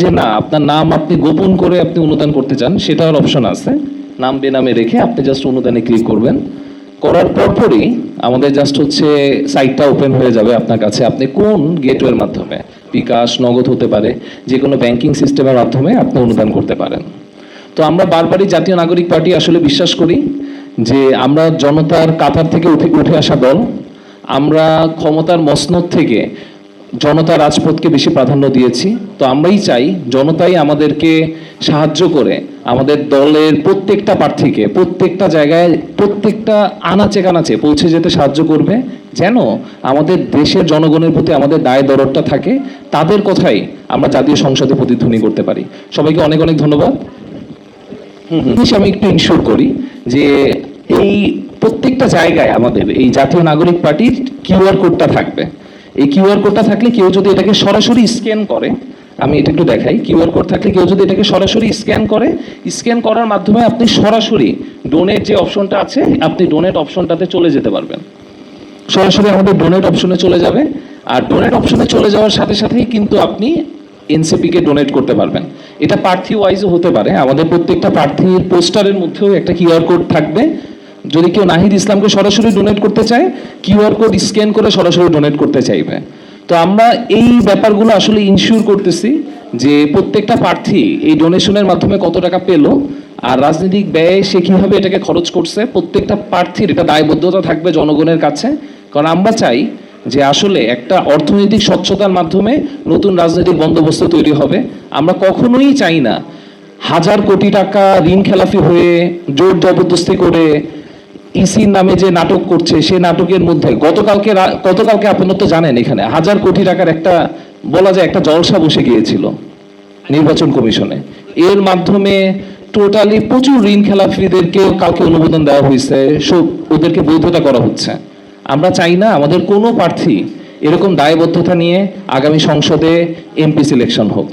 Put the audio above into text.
যে না আপনার নাম আপনি গোপন করে আপনি অনুদান করতে চান, সেটার অপশন আছে। নাম বেনামে রেখে আপনি জাস্ট অনুদানে ক্লিক করবেন। করার পরপরই আমাদের জাস্ট হচ্ছে সাইটটা ওপেন হয়ে যাবে আপনার কাছে। আপনি কোন গেটওয়ের মাধ্যমে, বিকাশ, নগদ হতে পারে, যে কোনো ব্যাংকিং সিস্টেমের মাধ্যমে আপনি অনুদান করতে পারেন। তো আমরা বারবারই জাতীয় নাগরিক পার্টি আসলে বিশ্বাস করি যে আমরা জনতার কাতার থেকে উঠে আসা দল। আমরা ক্ষমতার মসনদ থেকে জনতা রাজপথকে বেশি প্রাধান্য দিয়েছি। তো আমরাই চাই জনতাই আমাদেরকে সাহায্য করে আমাদের দলের প্রত্যেকটা প্রার্থীকে প্রত্যেকটা জায়গায় প্রত্যেকটা আনাচে কানাচে পৌঁছে যেতে সাহায্য করবে, যেন আমাদের দেশের জনগণের প্রতি আমাদের দায় দরদটা থাকে। তাদের কথাই আমরা জাতীয় সংসদে প্রতিধ্বনি করতে পারি। সবাইকে অনেক অনেক ধন্যবাদ। আমি একটু ইনশোর করি যে এই প্রত্যেকটা জায়গায় আমাদের এই জাতীয় নাগরিক পার্টির কিউআর কোডটা থাকবে। এই কিউআর কোডটা থাকলে কেউ যদি এটাকে সরাসরি স্ক্যান করে, আমি এটা একটু দেখাই, কিউআর কোড থাকলে কেউ যদি এটাকে সরাসরি স্ক্যান করে, স্ক্যান করার মাধ্যমে আপনি সরাসরি ডোনেট যে অপশনটা আছে, আপনি ডোনেট অপশনটাতে চলে যেতে পারবেন। সরাসরি আমাদের ডোনেট অপশনে চলে যাবে। আর ডোনেট অপশনে চলে যাওয়ার সাথে সাথেই কিন্তু আপনি এনসিপিকে ডোনেট করতে পারবেন। এটা প্রার্থী ওয়াইজও হতে পারে। আমাদের প্রত্যেকটা প্রার্থীর পোস্টারের মধ্যেও একটা কিউআর কোড থাকবে। যদি কেউ নাহিদ ইসলামকে সরাসরি ডোনেট করতে চায়, কিউআর কোড স্ক্যান করে সরাসরি ডোনেট করতে চাইবে। তো আমরা এই ব্যাপারগুলো আসলে ইনশিওর করতেছি যে প্রত্যেকটা প্রার্থী এই ডোনেশনের মাধ্যমে কত টাকা পেল আর রাজনৈতিক ব্যয় সে কীভাবে এটাকে খরচ করছে, প্রত্যেকটা প্রার্থীর এটা দায়বদ্ধতা থাকবে জনগণের কাছে। কারণ আমরা চাই যে আসলে একটা অর্থনৈতিক স্বচ্ছতার মাধ্যমে নতুন রাজনৈতিক বন্দোবস্ত তৈরি হবে। আমরা কখনোই চাই না হাজার কোটি টাকা ঋণ খেলাফি হয়ে জোর জবরদস্তি করে ইসির নামে যে নাটক করছে, সে নাটকের মধ্যে গতকালকে আপনারা তো জানেন এখানে হাজার কোটি টাকার একটা বলা যায় একটা জলসা বসে গিয়েছিল নির্বাচন কমিশনে। এর মাধ্যমে টোটালি প্রচুর ঋণ খেলাফিদেরকে কালকে অনুমোদন দেওয়া হয়েছে, সব ওদেরকে বৈধতা করা হচ্ছে। আমরা চাই না আমাদের কোনো প্রার্থী এরকম দায়বদ্ধতা নিয়ে আগামী সংসদে এমপি সিলেকশন হোক।